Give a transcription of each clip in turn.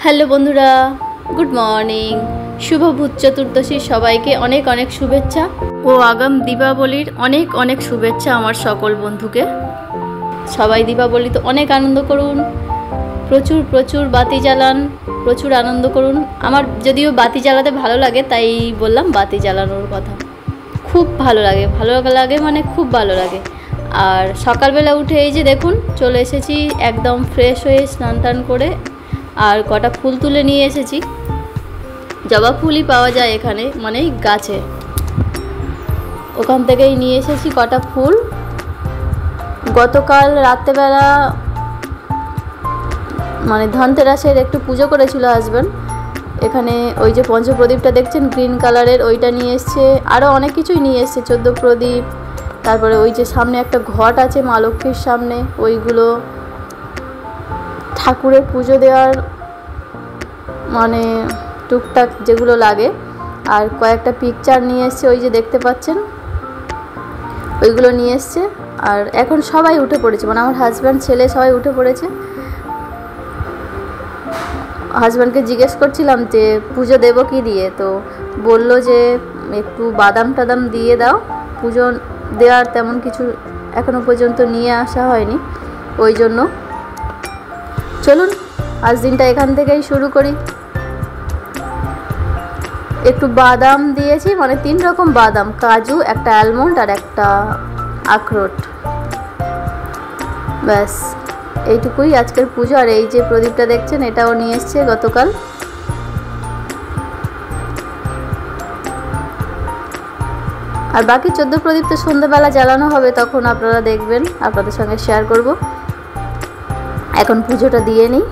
Hello বন্ধুরা, good morning. শুভ ভূত চতুর্দশীর সবাইকে অনেক অনেক শুভেচ্ছা ও আগাম দীপাবলির অনেক অনেক শুভেচ্ছা আমার সকল বন্ধুকে। সবাই দীপাবলিতে অনেক আনন্দ করুন, প্রচুর প্রচুর বাতি জ্বালান, প্রচুর আনন্দ করুন। আমার যদিও বাতি জ্বালাতে ভালো লাগে, তাই বললাম বাতি জ্বালানোর কথা। খুব ভালো লাগে, মানে খুব ভালো লাগে। আর সকালবেলা উঠে এই যে দেখুন চলে এসেছি একদম ফ্রেশ হয়ে স্নান টান করে, আর কটা ফুল তুলে নিয়ে এসেছি। জবা ফুলই পাওয়া যায় এখানে, মানে গাছে, ওখান থেকেই নিয়ে এসেছি কটা ফুল। গতকাল রাত্রেবেলা মানে ধনতেরাসের একটু পুজো করেছিল হাজব্যান্ড। এখানে ওই যে পঞ্চপ্রদীপটা দেখছেন গ্রিন কালারের, ওইটা নিয়ে এসছে। আরও অনেক কিছুই নিয়ে এসছে, 14 প্রদীপ। তারপরে ওই যে সামনে একটা ঘট আছে মা লক্ষ্মীর সামনে, ওইগুলো ঠাকুরের পুজো দেওয়ার মানে টুকটাক যেগুলো লাগে। আর কয়েকটা পিকচার নিয়ে এসছে, ওই যে দেখতে পাচ্ছেন ওইগুলো নিয়ে এসছে। আর এখন সবাই উঠে পড়েছে, মানে আমার হাজব্যান্ড, ছেলে সবাই উঠে পড়েছে। হাজব্যান্ডকে জিজ্ঞেস করছিলাম যে পুজো দেবো কি দিয়ে, তো বলল যে একটু বাদাম টাদাম দিয়ে দাও। পুজো দেওয়ার তেমন কিছু এখনো পর্যন্ত নিয়ে আসা হয়নি, ওই জন্য চলুন আজ দিনটা এখান থেকেই শুরু করি। একটু বাদাম দিয়েছি, মানে 3 রকম বাদাম, কাজু, একটা অ্যালমন্ড আর একটা আখরোট, ব্যাস এইটুকুই আজকের পুজো। আর এই যে প্রদীপটা দেখছেন এটাও নিয়ে এসছে গতকাল। আর বাকি 14 প্রদীপ তো সন্ধ্যাবেলা জ্বালানো হবে, তখন আপনারা দেখবেন, আপনাদের সঙ্গে শেয়ার করব। এখন পুজোটা দিয়ে নিই।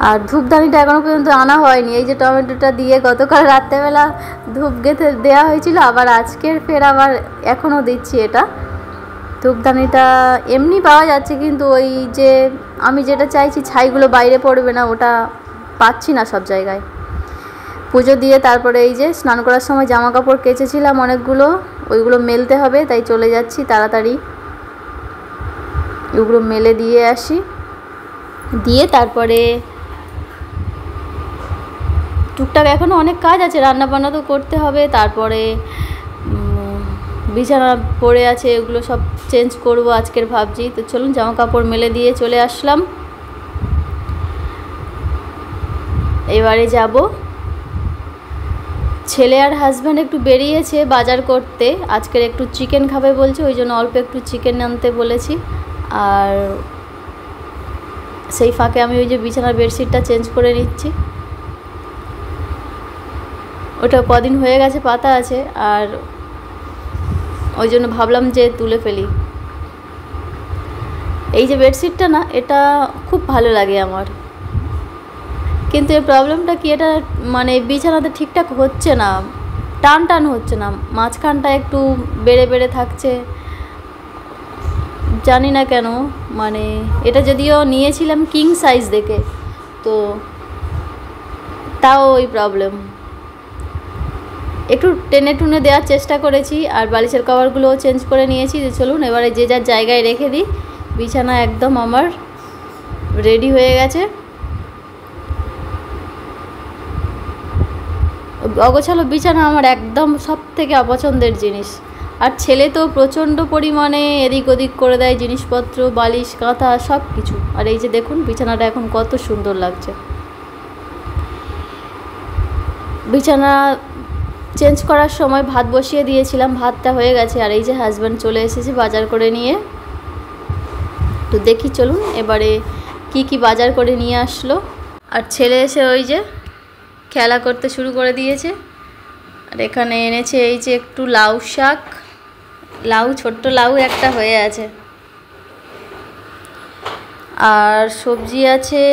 আর ধূপদানিটা এখনো পর্যন্ত আনা হয়নি। এই যে টমেটোটা দিয়ে গতকাল রাত্রেবেলা ধূপ গেঁথে দেওয়া হয়েছিল, আবার আজকের ফের আবার এখনও দিচ্ছি এটা। ধূপদানিটা এমনি পাওয়া যাচ্ছে, কিন্তু ওই যে আমি যেটা চাইছি ছাইগুলো বাইরে পড়বে না, ওটা পাচ্ছি না সব জায়গায়। পুজো দিয়ে তারপরে এই যে স্নান করার সময় জামা কাপড় কেচেছিলাম অনেকগুলো, ওইগুলো মেলতে হবে, তাই চলে যাচ্ছি তাড়াতাড়ি ওগুলো মেলে দিয়ে আসি। দিয়ে তারপরে টুকটাক এখনও অনেক কাজ আছে, রান্না বান্না তো করতে হবে। তারপরে বিছানা পড়ে আছে, এগুলো সব চেঞ্জ করব আজকের ভাবছি। তো চলুন জামা কাপড় মেলে দিয়ে চলে আসলাম। এবারে যাব, ছেলে আর হাজব্যান্ড একটু বেরিয়েছে বাজার করতে, আজকের একটু চিকেন খাবে বলছে, ওই জন্য অল্প একটু চিকেন আনতে বলেছি। আর সেই ফাঁকে আমি ওই যে বিছানার বেডশিটটা চেঞ্জ করে নিচ্ছি, ওটা কদিন হয়ে গেছে পাতা আছে, আর ওই জন্য ভাবলাম যে তুলে ফেলি। এই যে বেডশিটটা না, এটা খুব ভালো লাগে আমার, কিন্তু এর প্রবলেমটা কি, এটা মানে বিছানাতে ঠিকঠাক হচ্ছে না, টান টান হচ্ছে না, মাঝখানটা একটু বেড়ে বেড়ে থাকছে, জানি না কেন। মানে এটা যদিও নিয়েছিলাম কিং সাইজ দেখে, তো তাও ওই প্রবলেম। একটু টেনে টুনে দেওয়ার চেষ্টা করেছি, আর বালিশের কভারগুলোও চেঞ্জ করে নিয়েছি। যে চলুন এবারে যে যার জায়গায় রেখে দিই। বিছানা একদম আমার রেডি হয়ে গেছে। অগোছালো বিছানা আমার একদম সব থেকে অপছন্দের জিনিস। আর ছেলে তো প্রচণ্ড পরিমাণে এদিক ওদিক করে দেয় জিনিসপত্র, বালিশ কাঁথা সব কিছু। আর এই যে দেখুন বিছানাটা এখন কত সুন্দর লাগছে। বিছানা চেঞ্জ করার সময় ভাত বসিয়ে দিয়েছিলাম, ভাতটা হয়ে গেছে। আর এই যে হাজব্যান্ড চলে এসেছে বাজার করে নিয়ে। তো দেখি চলুন এবারে কি কি বাজার করে নিয়ে আসলো। আর ছেলে এসে ওই যে খেলা করতে শুরু করে দিয়েছে। আর এখানে এনেছে এই যে একটু লাউ শাক, লাউ, ছোট্ট লাউ একটা হয়ে আছে। আর সবজি আছে,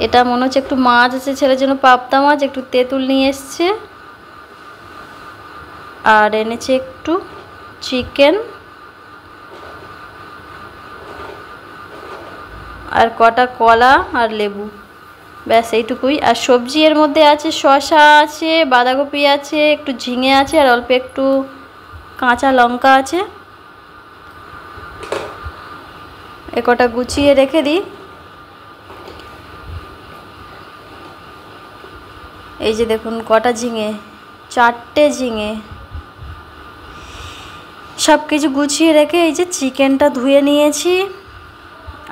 এটা মনে হচ্ছে একটু মাছ আছে, ছেলের জন্য পাবদা মাছ, একটু তেঁতুল নিয়ে এসছে। আর এনেছে একটু চিকেন, আর কটা কলা আর লেবু, ব্যাস এইটুকুই। আর সবজি এর মধ্যে আছে শসা আছে, বাঁধাকপি আছে, একটু ঝিঙে আছে, আর অল্প একটু কাঁচা লঙ্কা আছে। এ কটা গুছিয়ে রেখে দিই। এই যে দেখুন কটা ঝিঙে, 4টে ঝিঙে। সব কিছু গুছিয়ে রেখে এই যে চিকেনটা ধুয়ে নিয়েছি,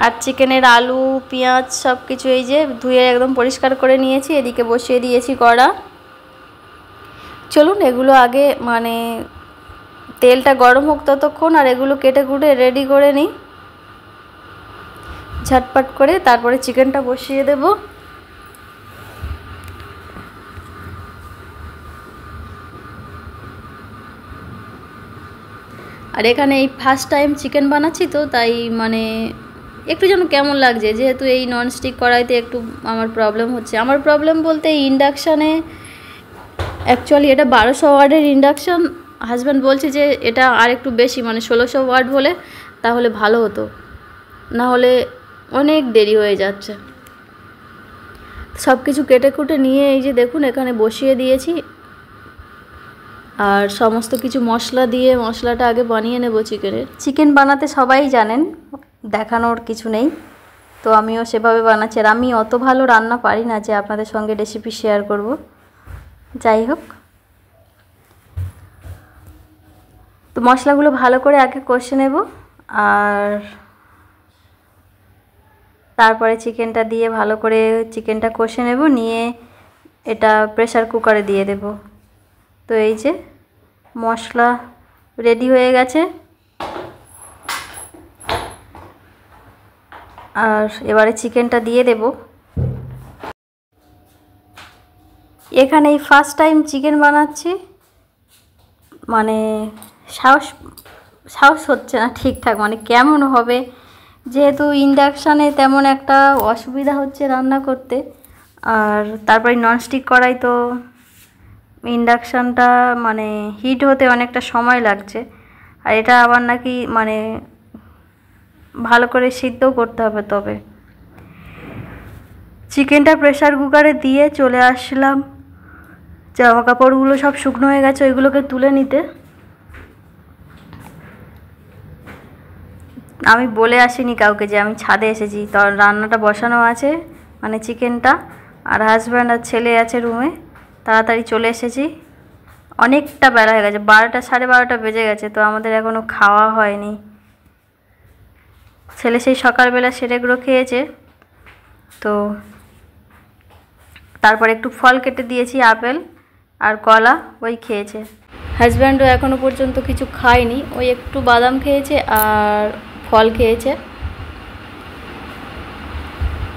আর চিকেনের আলু পেঁয়াজ সব কিছু এই যে ধুয়ে একদম পরিষ্কার করে নিয়েছি। এদিকে বসিয়ে দিয়েছি কড়া। চলুন এগুলো আগে মানে তেলটা গরম হোক ততক্ষণ, আর এগুলো কেটে কুটে রেডি করে নিই ঝটপট করে, তারপরে চিকেনটা বসিয়ে দেব। আর এখানে এই ফার্স্ট টাইম চিকেন বানাচ্ছি তো তাই মানে একটু যেন কেমন লাগছে, যেহেতু এই ননস্টিক কড়াইতে একটু আমার প্রবলেম হচ্ছে। আমার প্রবলেম বলতে এই ইন্ডাকশানে, অ্যাকচুয়ালি এটা 1200 ওয়াটের ইন্ডাকশান। হাজব্যান্ড বলছে যে এটা আর একটু বেশি মানে 1600 ওয়াট হলে তাহলে ভালো হতো, না হলে অনেক দেরি হয়ে যাচ্ছে। সব কিছু কেটে কুটে নিয়ে এই যে দেখুন এখানে বসিয়ে দিয়েছি, আর সমস্ত কিছু মশলা দিয়ে মশলাটা আগে বানিয়ে নেব চিকেনের। চিকেন বানাতে সবাই জানেন, দেখানোর কিছু নেই, তো আমিও সেভাবে বানাচ্ছি। আর আমি অত ভালো রান্না পারি না যে আপনাদের সঙ্গে রেসিপি শেয়ার করব। যাই হোক, তো মশলাগুলো ভালো করে আগে কষে নেব, আর তারপরে চিকেনটা দিয়ে ভালো করে চিকেনটা কষে নেব, নিয়ে এটা প্রেসার কুকারে দিয়ে দেব। তো এই যে মশলা রেডি হয়ে গেছে, আর এবারে চিকেনটা দিয়ে দেব। এখানে এই ফার্স্ট টাইম চিকেন বানাচ্ছি, মানে সাহস হচ্ছে না ঠিকঠাক, মানে কেমন হবে, যেহেতু ইন্ডাকশানে তেমন একটা অসুবিধা হচ্ছে রান্না করতে, আর তারপরে ননস্টিক কড়াই তো ইন্ডাকশানটা মানে হিট হতে অনেকটা সময় লাগছে, আর এটা আবার নাকি মানে ভালো করে সিদ্ধও করতে হবে। তবে চিকেনটা প্রেসার কুকারে দিয়ে চলে আসলাম, জামা কাপড়গুলো সব শুকনো হয়ে গেছে, ওইগুলোকে তুলে নিতে। আমি বলে আসিনি কাউকে যে আমি ছাদে এসেছি, তো রান্নাটা বসানো আছে মানে চিকেনটা, আর হাজব্যান্ড আর ছেলে আছে রুমে। তাড়াতাড়ি চলে এসেছি, অনেকটা বেলা হয়ে গেছে, 12টা 12:30 বেজে গেছে, তো আমাদের এখনও খাওয়া হয়নি। ছেলে সেই সকালবেলা সেরেগুলো খেয়েছে, তো তারপর একটু ফল কেটে দিয়েছি, আপেল আর কলা, ওই খেয়েছে। হাজব্যান্ডও এখনও পর্যন্ত কিছু খায়নি, ওই একটু বাদাম খেয়েছে আর ফল খেয়েছে।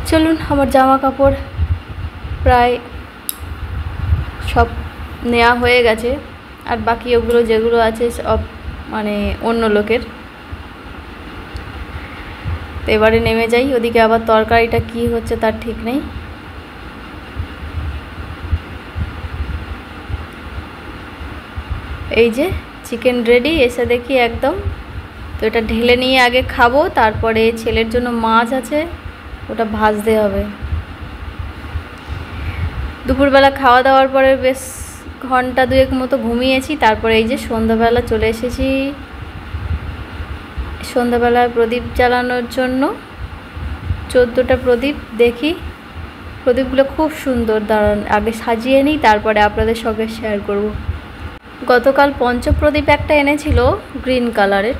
চলুন, আমার জামা কাপড় প্রায় সব নেওয়া হয়ে গেছে, আর বাকি ওগুলো যেগুলো আছে সব মানে অন্য লোকের। তো এবারে নেমে যাই, ওদিকে আবার তরকারিটা কি হচ্ছে তার ঠিক নেই। এই যে চিকেন রেডি, এসে দেখি একদম। তো এটা ঢেলে নিয়ে আগে খাবো, তারপরে ছেলের জন্য মাছ আছে, ওটা ভাজতে হবে। দুপুরবেলা খাওয়া দাওয়ার পরে বেশ ঘন্টা 2 মতো ঘুমিয়েছি, তারপরে এই যে সন্ধ্যাবেলা চলে এসেছি সন্ধ্যাবেলায় প্রদীপ জ্বালানোর জন্য। 14টা প্রদীপ, দেখি প্রদীপগুলো খুব সুন্দর, দারুণ। আগে সাজিয়ে নিই, তারপরে আপনাদের সঙ্গে শেয়ার করব। গতকাল পঞ্চপ্রদীপ একটা এনেছিল গ্রিন কালারের,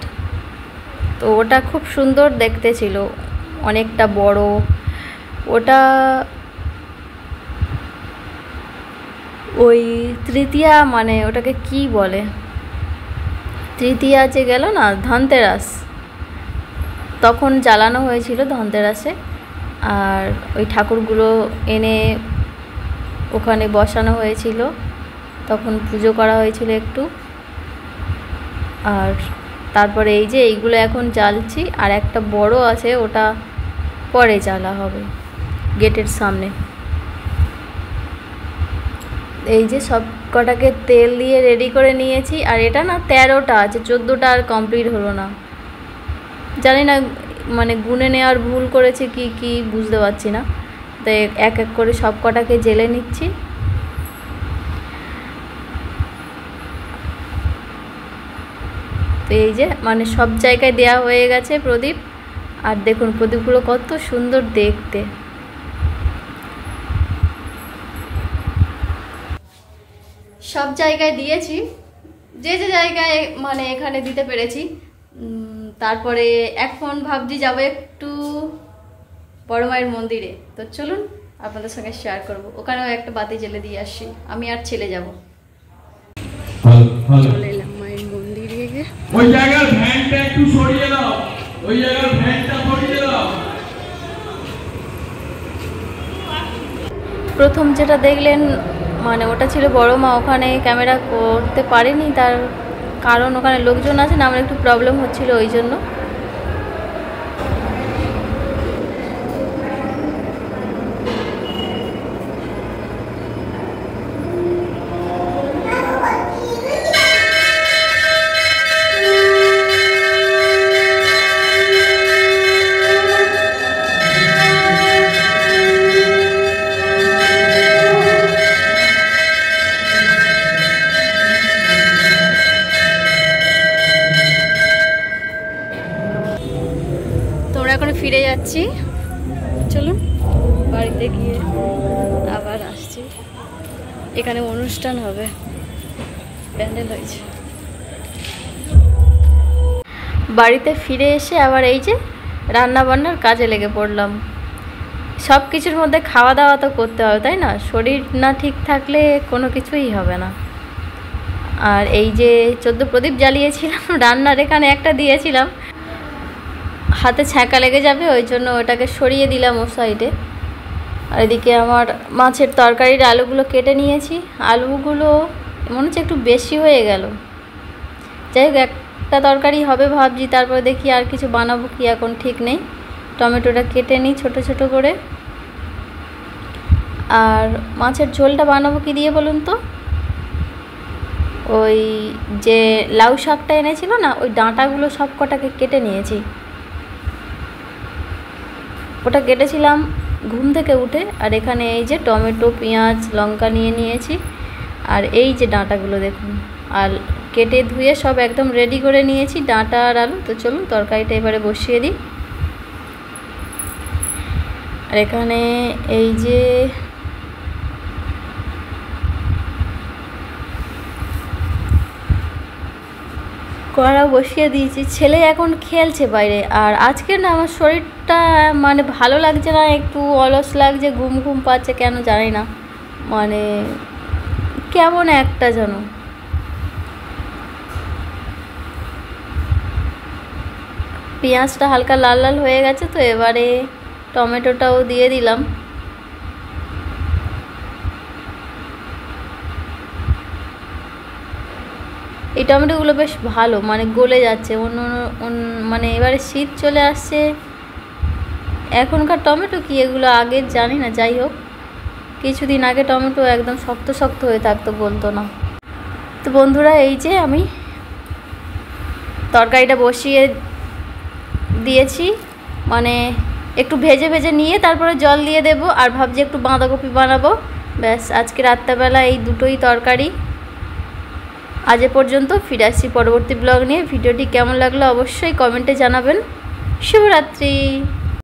তো ওটা খুব সুন্দর দেখতে ছিল, অনেকটা বড়। ওটা ওই তৃতীয়া, মানে ওটাকে কি বলে, তৃতীয়া যে গেল না, ধনতেরাস, তখন জ্বালানো হয়েছিল ধনতেরাসে। আর ওই ঠাকুরগুলো এনে ওখানে বসানো হয়েছিল, তখন পুজো করা হয়েছিল একটু। আর তারপরে এই যে এইগুলো এখন জ্বালছি, আর একটা বড় আছে, ওটা পরে জ্বালা হবে গেটের সামনে। এই যে সব কটাকে তেল দিয়ে রেডি করে নিয়েছি, আর এটা না 13টা আছে, 14টা আর কমপ্লিট হলো না। জানি না মানে গুনে নেওয়ার ভুল করেছে কি কি বুঝতে পারছি না। তাই এক এক করে সব কটাকে জেলে নিচ্ছি। তো এই যে মানে সব জায়গায় দেয়া হয়ে গেছে প্রদীপ, আর দেখুন প্রদীপগুলো কত সুন্দর দেখতে। সব জায়গায় দিয়েছি, যে যে জায়গায় মানে এখানে দিতে পেরেছি। তারপরে এখন ভাবছি যাবো একটু বড় মায়ের মন্দিরে, তো চলুন আপনাদের সঙ্গে শেয়ার করব। ওখানেও একটা বাতি জ্বেলে দিয়ে আসি, আমি আর ছেলে যাব। চলে এলাম মায়ের মন্দিরে। ওই জায়গার ভ্যানটা একটু সরিয়ে দাও, ওই জায়গার ভ্যানটা সরিয়ে দাও। প্রথম যেটা দেখলেন মানে ওটা ছিল বড় মা, ওখানে ক্যামেরা করতে পারিনি, তার কারণ ওখানে লোকজন আছে না, আমার একটু প্রবলেম হচ্ছিল ওই জন্য। এখন ফিরে যাচ্ছি, চলুন বাড়িতে গিয়ে আবার আসছি। এখানে অনুষ্ঠান হবে, প্যান্ডেল হয়েছে। বাড়িতে ফিরে এসে আবার এই যে রান্না বান্নার কাজে লেগে পড়লাম। সব কিছুর মধ্যে খাওয়া দাওয়া তো করতে হবে, তাই না? শরীর না ঠিক থাকলে কোনো কিছুই হবে না। আর এই যে 14 প্রদীপ জ্বালিয়েছিলাম, রান্নার এখানে একটা দিয়েছিলাম, হাতে ছ্যাঁকা লেগে যাবে, ওই জন্য ওটাকে সরিয়ে দিলাম ও সাইডে। আর এদিকে আমার মাছের তরকারির আলুগুলো কেটে নিয়েছি। আলুগুলো মনে হচ্ছে একটু বেশি হয়ে গেল, যাই হোক একটা তরকারি হবে ভাবছি, তারপরে দেখি আর কিছু বানাবো কি এখন ঠিক নেই। টমেটোটা কেটে নিই ছোট ছোট করে। আর মাছের ঝোলটা বানাবো কি দিয়ে বলুন তো? ওই যে লাউ শাকটা এনেছিল না, ওই ডাঁটাগুলো সব কটাকে কেটে নিয়েছি। ওটা কেটেছিলাম ঘুম থেকে উঠে। আর এখানে এই যে টমেটো, পেঁয়াজ, লঙ্কা নিয়ে নিয়েছি। আর এই যে ডাঁটাগুলো দেখুন, আর কেটে ধুয়ে সব একদম রেডি করে নিয়েছি, ডাঁটা আর আলু। তো চলুন তরকারিটা এবারে বসিয়ে দিই। আর এখানে এই যে কড়া বসিয়ে দিয়েছি, ছেলে এখন খেলছে বাইরে। আর আজকে না আমার শরীরটা মানে ভালো লাগছে না, একটু অলস লাগছে, ঘুম ঘুম পাচ্ছে, কেন জানি না, মানে কেমন একটা যেন। পেঁয়াজটা হালকা লাল লাল হয়ে গেছে, তো এবারে টমেটোটাও দিয়ে দিলাম। এই টমেটোগুলো বেশ ভালো, মানে গলে যাচ্ছে। মানে এবারে শীত চলে আসছে, এখনকার টমেটো কি এগুলো আগের জানি না, যাই হোক কিছুদিন আগে টমেটো একদম শক্ত শক্ত হয়ে থাকতো, বলতো না। তো বন্ধুরা এই যে আমি তরকারিটা বসিয়ে দিয়েছি, মানে একটু ভেজে ভেজে নিয়ে তারপরে জল দিয়ে দেব। আর ভাবছি একটু বাঁধাকপি বানাবো, ব্যাস আজকে রাত্রেবেলা এই দুটোই তরকারি। আজ এ পর্যন্ত, ফিরে আসছি পরবর্তী ব্লগ নিয়ে। ভিডিওটি কেমন লাগলো অবশ্যই কমেন্টে জানাবেন। শুভরাত্রি।